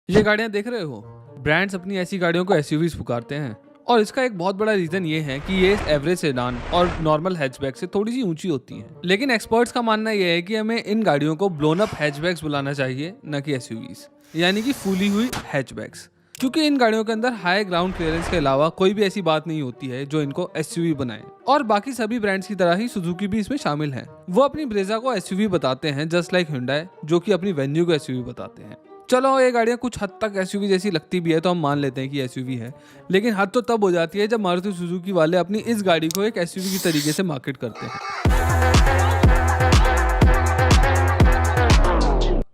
ये गाड़ियां देख रहे हो, ब्रांड्स अपनी ऐसी गाड़ियों को एसयूवीज पुकारते हैं और इसका एक बहुत बड़ा रीजन ये है कि ये एवरेज सेडान और नॉर्मल हैचबैक से थोड़ी सी ऊंची होती हैं। लेकिन एक्सपर्ट्स का मानना यह है कि हमें इन गाड़ियों को ब्लोन अप हैचबैक्स बुलाना चाहिए, न कि एसयूवीज, यानी कि फुली हुई हैचबैक्स, क्योंकि इन गाड़ियों के अंदर हाई ग्राउंड क्लियरेंस के अलावा कोई भी ऐसी बात नहीं होती है जो इनको एसयूवी बनाए। और बाकी सभी ब्रांड्स की तरह ही सुजुकी भी इसमें शामिल है। वो अपनी ब्रेजा को एसयूवी बताते हैं, जस्ट लाइक हुंडई जो कि अपनी वेन्यू को एसयूवी बताते हैं। चलो ये गाड़ियाँ कुछ हद तक एसयूवी जैसी लगती भी है तो हम मान लेते हैं कि एसयूवी है, लेकिन हद तो तब हो जाती है जब मारुति सुजुकी वाले अपनी इस गाड़ी को एक एसयूवी की तरीके से मार्केट करते हैं।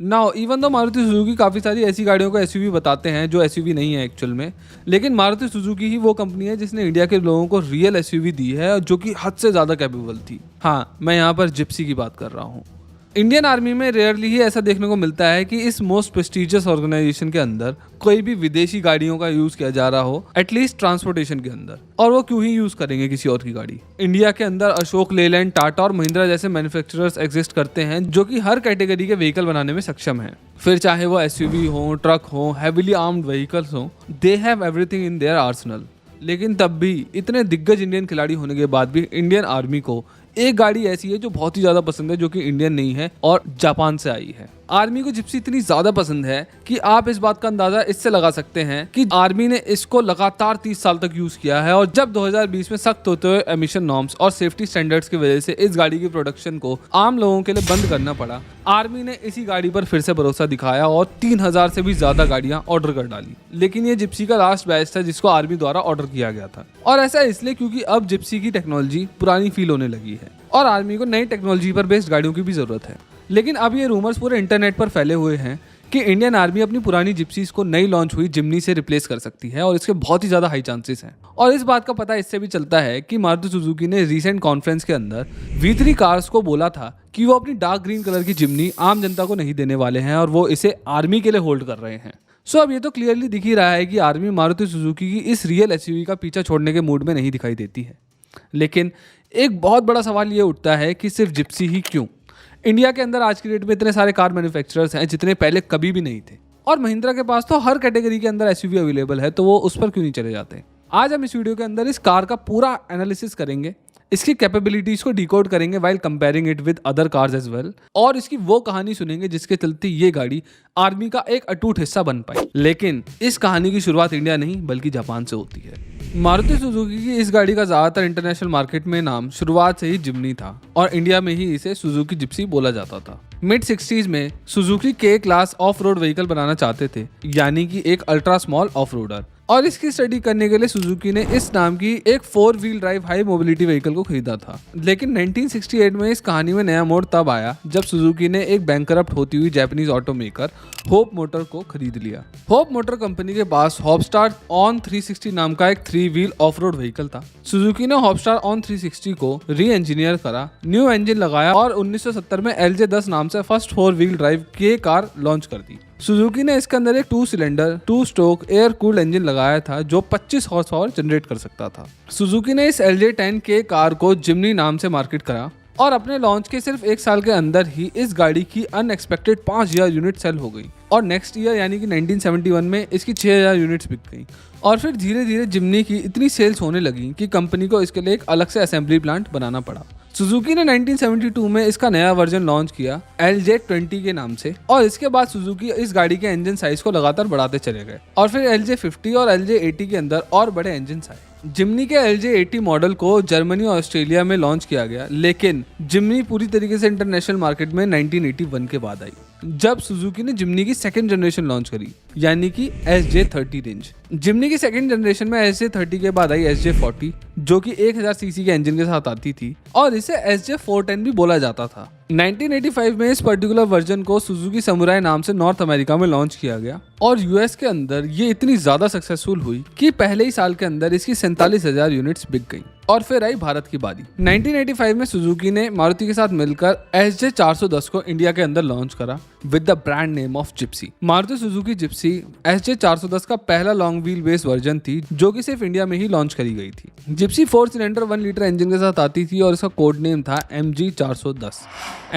Now even though Maruti Suzuki काफ़ी सारी ऐसी गाड़ियों को एसयूवी बताते हैं जो एसयूवी नहीं है एक्चुअल में, लेकिन मारुति सुजुकी ही वो कंपनी है जिसने इंडिया के लोगों को रियल एसयूवी दी है और जो कि हद से ज़्यादा कैपेबल थी। हाँ, मैं यहाँ पर जिप्सी की बात कर रहा हूँ। इंडियन आर्मी में रेयरली ही ऐसा देखने को मिलता है कि इस मोस्ट प्रेस्टिजियस ऑर्गेनाइजेशन के अंदर कोई भी विदेशी गाड़ियों का यूज किया जा रहा हो, एटलीस्ट ट्रांसपोर्टेशन के अंदर। और वो क्यों ही यूज करेंगे किसी और की गाड़ी। इंडिया के अंदर अशोक लेलैंड, टाटा और महिंद्रा जैसे मैन्युफैक्चरर्स एग्जिस्ट करते हैं जो कि हर कैटेगरी के व्हीकल बनाने में सक्षम हैं। फिर चाहे वो एसयूवी हो, ट्रक हो, हैवीली आर्म्ड व्हीकल्स हो, they have everything in their Arsenal. लेकिन तब भी इतने दिग्गज इंडियन खिलाड़ी होने के बाद भी इंडियन आर्मी को एक गाड़ी ऐसी है जो बहुत ही ज्यादा पसंद है, जो कि इंडियन नहीं है और जापान से आई है। आर्मी को जिप्सी इतनी ज्यादा पसंद है कि आप इस बात का अंदाजा इससे लगा सकते हैं कि आर्मी ने इसको लगातार 30 साल तक यूज किया है। और जब 2020 में सख्त होते हुए एमिशन नॉर्म्स और सेफ्टी स्टैंडर्ड्स की वजह से इस गाड़ी की प्रोडक्शन को आम लोगों के लिए बंद करना पड़ा, आर्मी ने इसी गाड़ी पर फिर से भरोसा दिखाया और 3000 से भी ज्यादा गाड़ियां ऑर्डर कर डाली। लेकिन ये जिप्सी का लास्ट बैच था जिसको आर्मी द्वारा ऑर्डर किया गया था। और ऐसा इसलिए क्योंकि अब जिप्सी की टेक्नोलॉजी पुरानी फील होने लगी है और आर्मी को नई टेक्नोलॉजी पर बेस्ड गाड़ियों की भी जरूरत है। लेकिन अब ये रूमर्स पूरे इंटरनेट पर फैले हुए हैं कि इंडियन आर्मी अपनी पुरानी जिप्सीज को नई लॉन्च हुई जिमनी से रिप्लेस कर सकती है और इसके बहुत ही ज्यादा हाई चांसेस हैं। और इस बात का पता इससे भी चलता है कि मारुति सुजुकी ने रीसेंट कॉन्फ्रेंस के अंदर V3 कार्स को बोला था कि वो अपनी डार्क ग्रीन कलर की जिमनी आम जनता को नहीं देने वाले हैं और वो इसे आर्मी के लिए होल्ड कर रहे हैं। सो अब ये तो क्लियरली दिख ही रहा है कि आर्मी मारुति सुजुकी की इस रियल एसयूवी का पीछा छोड़ने के मूड में नहीं दिखाई देती है। लेकिन एक बहुत बड़ा सवाल ये उठता है कि सिर्फ जिप्सी ही क्यों? इंडिया के अंदर आज की डेट में इतने सारे कार मैन्युफैक्चरर्स हैं जितने पहले कभी भी नहीं थे, और महिंद्रा के पास तो हर कैटेगरी के अंदर एसयूवी अवेलेबल है, तो वो उस पर क्यों नहीं चले जाते? आज हम इस वीडियो के अंदर इस कार का पूरा एनालिसिस करेंगे, इसकी कैपेबिलिटीज को डिकोड करेंगे while comparing it with other cars as well, और इसकी वो कहानी सुनेंगे जिसके चलते ये गाड़ी आर्मी का एक अटूट हिस्सा बन पाई। लेकिन इस कहानी की शुरुआत इंडिया नहीं बल्कि जापान से होती है। मारुति सुजुकी की इस गाड़ी का ज्यादातर इंटरनेशनल मार्केट में नाम शुरुआत से ही जिमनी था और इंडिया में ही इसे सुजुकी जिप्सी बोला जाता था। मिड 60s में सुजुकी के क्लास ऑफ रोड व्हीकल बनाना चाहते थे, यानी कि एक अल्ट्रा स्मॉल ऑफ रोडर, और इसकी स्टडी करने के लिए सुजुकी ने इस नाम की एक 4 wheel drive high mobility vehicle को खरीदा था। लेकिन 1968 में इस कहानी में नया मोड़ तब आया जब सुजुकी ने एक बैंकरप्ट होती हुई जापानीज ऑटोमेकर होप मोटर को खरीद लिया। होप मोटर कंपनी के पास हॉपस्टार ऑन 360 नाम का एक 3 व्हील ऑफ रोड व्हीकल था। सुजुकी ने हॉपस्टार ऑन 360 को री इंजीनियर करा, न्यू इंजन लगाया और 1970 में LJ10 नाम से फर्स्ट 4 व्हील ड्राइव के कार लॉन्च कर दी। सुजुकी ने इसके अंदर एक 2 cylinder 2 stroke air cooled engine लगाया था जो 25 हॉर्स पावर जनरेट कर सकता था। सुजुकी ने इस LJ10 के कार को जिमनी नाम से मार्केट करा और अपने लॉन्च के सिर्फ 1 साल के अंदर ही इस गाड़ी की अनएक्सपेक्टेड 5000 यूनिट सेल हो गई और नेक्स्ट ईयर यानी कि 1971 में इसकी 6000 यूनिट्स बिक गई। और फिर धीरे धीरे जिमनी की इतनी सेल्स होने लगी कि कंपनी को इसके लिए एक अलग से असेंबली प्लांट बनाना पड़ा। सुजुकी ने 1972 में इसका नया वर्जन लॉन्च किया LJ20 के नाम से, और इसके बाद सुजुकी इस गाड़ी के इंजन साइज को लगातार बढ़ाते चले गए और फिर LJ50 और LJ80 के अंदर और बड़े इंजन आए। जिमनी के LJ80 मॉडल को जर्मनी और ऑस्ट्रेलिया में लॉन्च किया गया, लेकिन जिमनी पूरी तरीके से इंटरनेशनल मार्केट में 1981 के बाद आई जब सुजुकी ने जिमनी की सेकंड जनरेशन लॉन्च करी, यानी कि SJ30 रेंज। जिमनी की सेकंड जनरेशन में SJ30 के बाद आई SJ40 जो कि 1000 सीसी के इंजन के साथ आती थी और इसे SJ410 भी बोला जाता था। 1985 में इस पर्टिकुलर वर्जन को सुजुकी समुराई नाम से नॉर्थ अमेरिका में लॉन्च किया गया और यूएस के अंदर ये इतनी ज्यादा सक्सेसफुल हुई कि पहले ही साल के अंदर इसकी 47,000 यूनिट्स बिक गई और फिर आई भारत की बारी। 1985 में सुजुकी ने मारुति के साथ मिलकर SJ 410 को इंडिया के अंदर लॉन्च करा with the brand name of Gypsy. Maruti Suzuki Gypsy SJ 410 का पहला लॉन्ग व्हील बेस वर्जन थी जो कि सिर्फ इंडिया में ही लॉन्च करी गई थी। जिप्सी 4 सिलेंडर 1 लीटर इंजन के साथ आती थी और इसका कोड नेम था MG 410।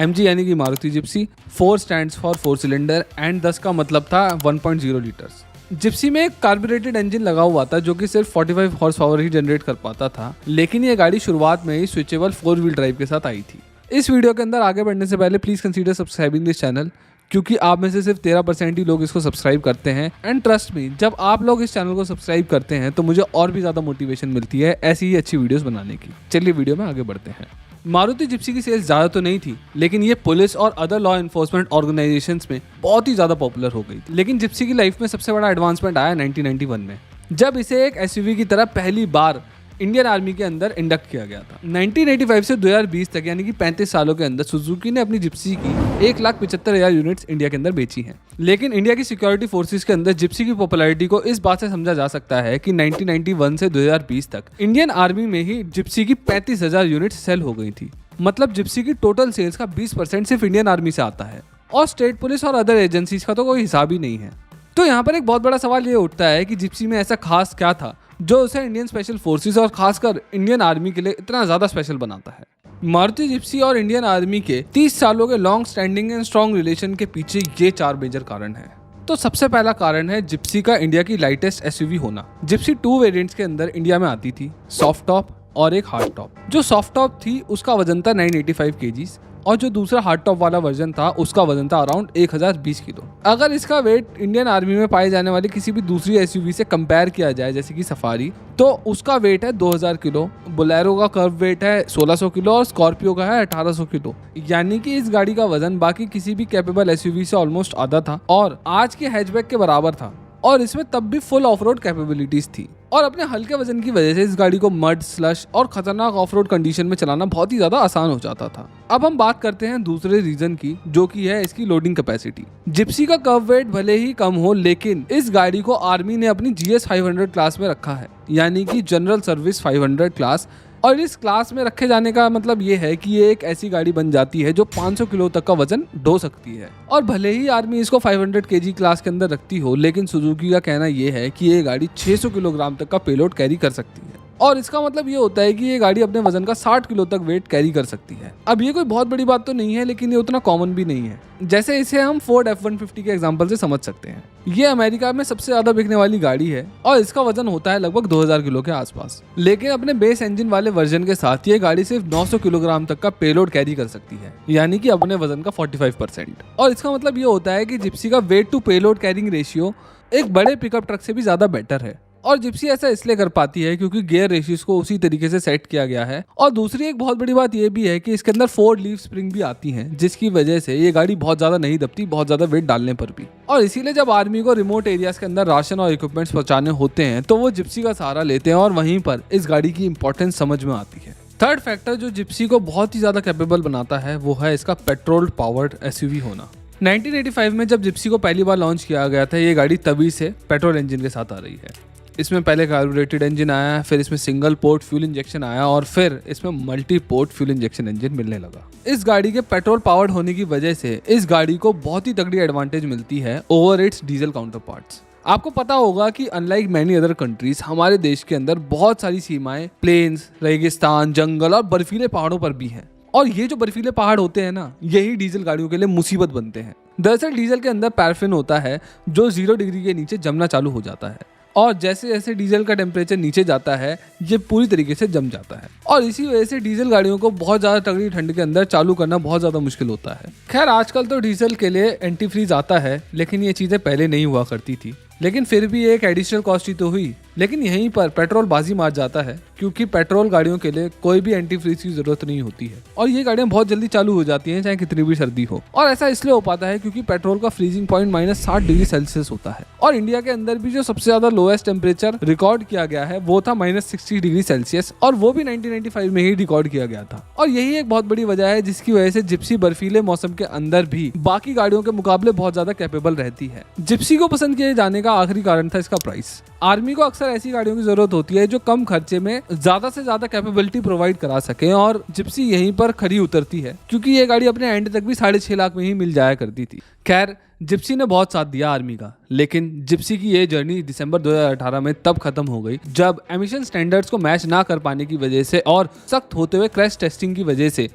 MG यानी कि Maruti Gypsy, 4 stands for 4 cylinder and 10 का मतलब था 1.0 लीटर्स। जिप्सी में एक कार्बोरेटेड इंजन लगा हुआ था जो कि सिर्फ 45 हॉर्स पावर ही जनरेट कर पाता था, लेकिन ये गाड़ी शुरुआत में ही स्विचेबल 4 व्हील ड्राइव के साथ आई थी। इस वीडियो के अंदर आगे बढ़ने से पहले please consider subscribing this channel, क्योंकि आप में से सिर्फ 13% ही लोग इसको सब्सक्राइब करते हैं। एंड ट्रस्ट मी, जब आप लोग इस चैनल को सब्सक्राइब करते हैं तो मुझे और भी ज्यादा मोटिवेशन मिलती है ऐसी ही अच्छी वीडियोस बनाने की। चलिए वीडियो में आगे बढ़ते हैं। मारुति जिप्सी की सेल्स ज़्यादा तो नहीं थी, लेकिन ये पुलिस और अदर लॉ एनफोर्समेंट ऑर्गेनाइजेशंस में बहुत ही ज़्यादा पॉपुलर हो गई थी। लेकिन जिप्सी की लाइफ में सबसे बड़ा एडवांसमेंट आया 1991 में, जब इसे एक एसयूवी की तरह पहली बार इंडियन आर्मी के अंदर इंडक्ट किया गया था। 1985 से 2020 तक यानी कि 35 सालों के अंदर सुजुकी ने अपनी जिप्सी की 1,75,000 यूनिट्स इंडिया के अंदर बेची हैं। लेकिन इंडिया की सिक्योरिटी फोर्सेस के अंदर जिप्सी की पॉपुलैरिटी को इस बात से समझा जा सकता है कि 1991 से 2020 तक इंडियन आर्मी में ही जिप्सी की 35,000 यूनिट्स सेल हो गई थी। मतलब जिप्सी की टोटल सेल्स का 20% सिर्फ इंडियन आर्मी से आता है और स्टेट पुलिस और अदर एजेंसीज का तो कोई हिसाब ही नहीं है। तो यहाँ पर एक बहुत बड़ा सवाल ये उठता है कि जिप्सी में ऐसा खास क्या था जो उसे इंडियन स्पेशल फोर्सेस और खासकर इंडियन आर्मी के लिए इतना ज्यादा स्पेशल बनाता है। मारुति जिप्सी और इंडियन आर्मी के 30 सालों के long standing and strong relation के पीछे ये 4 मेजर कारण हैं। तो सबसे पहला कारण है जिप्सी का इंडिया की लाइटेस्ट एसयूवी होना। जिप्सी 2 वेरिएंट्स के अंदर इंडिया में आती थी, सॉफ्ट टॉप और एक हार्ड टॉप। जो सॉफ्ट टॉप थी उसका वजन था 985 kgs और जो दूसरा हार्ड टॉप वाला वर्जन था उसका वजन था अराउंड 1020 किलो। अगर इसका वेट इंडियन आर्मी में पाई जाने वाली किसी भी दूसरी एसयूवी से कंपेयर किया जाए जैसे कि सफारी, तो उसका वेट है 2000 किलो, बोलेरो का कर्व वेट है 1600 किलो और स्कॉर्पियो का है 1800 किलो। यानी कि इस गाड़ी का वजन बाकी किसी भी कैपेबल एसयूवी से ऑलमोस्ट आधा था और आज के हैचबैक के बराबर था। और इसमें तब भी फुल ऑफ रोड कैपेबिलिटीज थी और अपने हल्के वजन की वजह से इस गाड़ी को मड, स्लश और खतरनाक ऑफ रोड कंडीशन में चलाना बहुत ही ज्यादा आसान हो जाता था। अब हम बात करते हैं दूसरे रीजन की, जो कि है इसकी लोडिंग कैपेसिटी। जिप्सी का कर्व वेट भले ही कम हो, लेकिन इस गाड़ी को आर्मी ने अपनी GS 500 क्लास में रखा है, यानी कि जनरल सर्विस 500 क्लास। और इस क्लास में रखे जाने का मतलब ये है कि ये एक ऐसी गाड़ी बन जाती है जो 500 किलो तक का वजन ढो सकती है। और भले ही आर्मी इसको 500 kg क्लास के अंदर रखती हो, लेकिन सुजुकी का कहना ये है कि ये गाड़ी 600 किलोग्राम तक का पेलोड कैरी कर सकती है। और इसका मतलब ये होता है कि ये गाड़ी अपने वजन का 60 किलो तक वेट कैरी कर सकती है। अब ये कोई बहुत बड़ी बात तो नहीं है, लेकिन ये उतना कॉमन भी नहीं है। जैसे इसे हम फोर्ड F-150 के एग्जांपल से समझ सकते हैं। ये अमेरिका में सबसे ज्यादा बिकने वाली गाड़ी है और इसका वजन होता है लगभग 2000 किलो के आसपास। लेकिन अपने बेस इंजन वाले वर्जन के साथ ये गाड़ी सिर्फ 900 किलोग्राम तक का पेलोड कैरी कर सकती है, यानी कि अपने वजन का 45%। और इसका मतलब ये होता है कि जिप्सी का weight to payload carrying ratio एक बड़े पिकअप ट्रक से भी ज्यादा बेटर है। और जिप्सी ऐसा इसलिए कर पाती है क्योंकि गियर रेशियोज को उसी तरीके से सेट किया गया है। और दूसरी एक बहुत बड़ी बात यह भी है कि इसके अंदर 4 लीफ स्प्रिंग भी आती हैं, जिसकी वजह से ये गाड़ी बहुत ज्यादा नहीं दबती, बहुत ज्यादा वेट डालने पर भी। और इसीलिए जब आर्मी को रिमोट एरियाज के अंदर राशन और इक्विपमेंट्स पहुंचाने होते हैं तो वो जिप्सी का सहारा लेते हैं और वहीं पर इस गाड़ी की इंपॉर्टेंस समझ में आती है। थर्ड फैक्टर जो जिप्सी को बहुत ही ज्यादा कैपेबल बनाता है वो है इसका पेट्रोल पावर्ड एसयूवी होना। 1985 में जब जिप्सी को पहली बार लॉन्च किया गया था, ये गाड़ी तभी से पेट्रोल इंजन के साथ आ रही है। इसमें पहले कार्बोरेटेड इंजन आया, फिर इसमें सिंगल पोर्ट फ्यूल इंजेक्शन आया और फिर इसमें multi port fuel injection engine मिलने लगा। इस गाड़ी के पेट्रोल पावर्ड होने की वजह से इस गाड़ी को बहुत ही तगड़ी एडवांटेज मिलती है over it's diesel counter parts. आपको पता होगा कि अनलाइक मैनी अदर कंट्रीज हमारे देश के अंदर बहुत सारी सीमाएं प्लेन्स, रेगिस्तान, जंगल और बर्फीले पहाड़ों पर भी हैं। और ये जो बर्फीले पहाड़ होते हैं ना, यही डीजल गाड़ियों के लिए मुसीबत बनते हैं। दरअसल डीजल के अंदर पैराफिन होता है जो 0 डिग्री के नीचे जमना चालू हो जाता है और जैसे जैसे डीजल का टेम्परेचर नीचे जाता है ये पूरी तरीके से जम जाता है और इसी वजह से डीजल गाड़ियों को बहुत ज़्यादा तगड़ी ठंड के अंदर चालू करना बहुत ज़्यादा मुश्किल होता है। खैर आजकल तो डीजल के लिए एंटी फ्रीज आता है, लेकिन ये चीज़ें पहले नहीं हुआ करती थी। लेकिन फिर भी एक एडिशनल कॉस्ट ही तो हुई। लेकिन यहीं पर पेट्रोल बाजी मार जाता है क्योंकि पेट्रोल गाड़ियों के लिए कोई भी एंटी फ्रीज की जरूरत नहीं होती है और ये गाड़ियां बहुत जल्दी चालू हो जाती हैं चाहे कितनी भी सर्दी हो। और ऐसा इसलिए हो पाता है क्योंकि पेट्रोल का फ्रीजिंग पॉइंट -60 डिग्री सेल्सियस होता है और इंडिया के अंदर भी जो सबसे ज्यादा लोएस्ट टेम्परेचर रिकॉर्ड किया गया है वो था -60 डिग्री सेल्सियस और वो भी 1995 में ही रिकॉर्ड किया गया था। और यही एक बहुत बड़ी वजह है जिसकी वजह से जिप्सी बर्फीले मौसम के अंदर भी बाकी गाड़ियों के मुकाबले बहुत ज्यादा कैपेबल रहती है। जिप्सी को पसंद किए जाने का आखिरी कारण था इसका प्राइस। आर्मी को अक्सर ऐसी गाड़ियों की जरूरत होती है जो कम खर्चे में ज्यादा से ज्यादा कैपेबिलिटी प्रोवाइड करा सके, और जिप्सी यहीं पर खरी उतरती है क्योंकि ये गाड़ी अपने एंड तक भी 6.5 लाख में ही मिल जाया करती थी। खैर, जिप्सी ने बहुत साथ दिया आर्मी का, लेकिन जिप्सी की ये जर्नी दिसंबर 2018 में तब खत्म हो गई जब एमिशन स्टैंडर्ड्स को मैच ना कर पाने की वजह से और सख्त होते हुए क्रैश टेस्टिंग की वजह से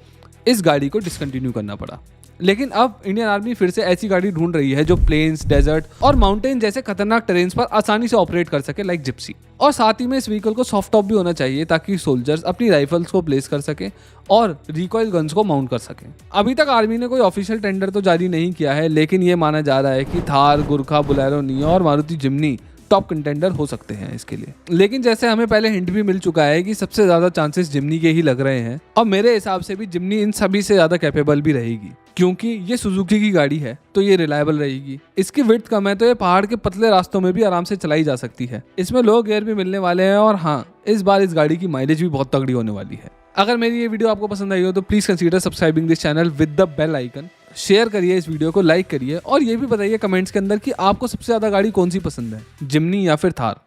इस गाड़ी को डिसकंटिन्यू करना पड़ा। लेकिन अब इंडियन आर्मी फिर से ऐसी गाड़ी ढूंढ रही है जो प्लेन्स, डेजर्ट और माउंटेन जैसे खतरनाक टेरेन्स पर आसानी से ऑपरेट कर सके, लाइक जिप्सी। और साथ ही में इस व्हीकल को सॉफ्ट टॉप भी होना चाहिए ताकि सोल्जर्स अपनी राइफल्स को प्लेस कर सके और रिकॉइल गन्स को माउंट कर सकें। अभी तक आर्मी ने कोई ऑफिशियल टेंडर तो जारी नहीं किया है, लेकिन ये माना जा रहा है कि थार, गुरखा, बुलेरो, नियो और मारुति जिम्नी टॉप कंटेंडर हो सकते हैं इसके लिए। लेकिन जैसे हमें पहले हिंट भी मिल चुका है कि सबसे ज्यादा चांसेस जिम्नी के ही लग रहे हैं, और मेरे हिसाब से भी जिम्नी इन सभी से ज्यादा कैपेबल भी रहेगी क्योंकि ये सुजुकी की गाड़ी है तो ये रिलायबल रहेगी। इसकी विड्थ कम है तो ये पहाड़ के पतले रास्तों में भी आराम से चलाई जा सकती है। इसमें लो गियर भी मिलने वाले हैं, और हाँ, इस बार इस गाड़ी की माइलेज भी बहुत तगड़ी होने वाली है। अगर मेरी ये वीडियो आपको पसंद आई हो तो please consider subscribing this channel with the bell icon. Share करिए इस वीडियो को, लाइक करिए, और ये भी बताइए कमेंट्स के अंदर कि आपको सबसे ज्यादा गाड़ी कौन सी पसंद है, जिम्नी या फिर थार।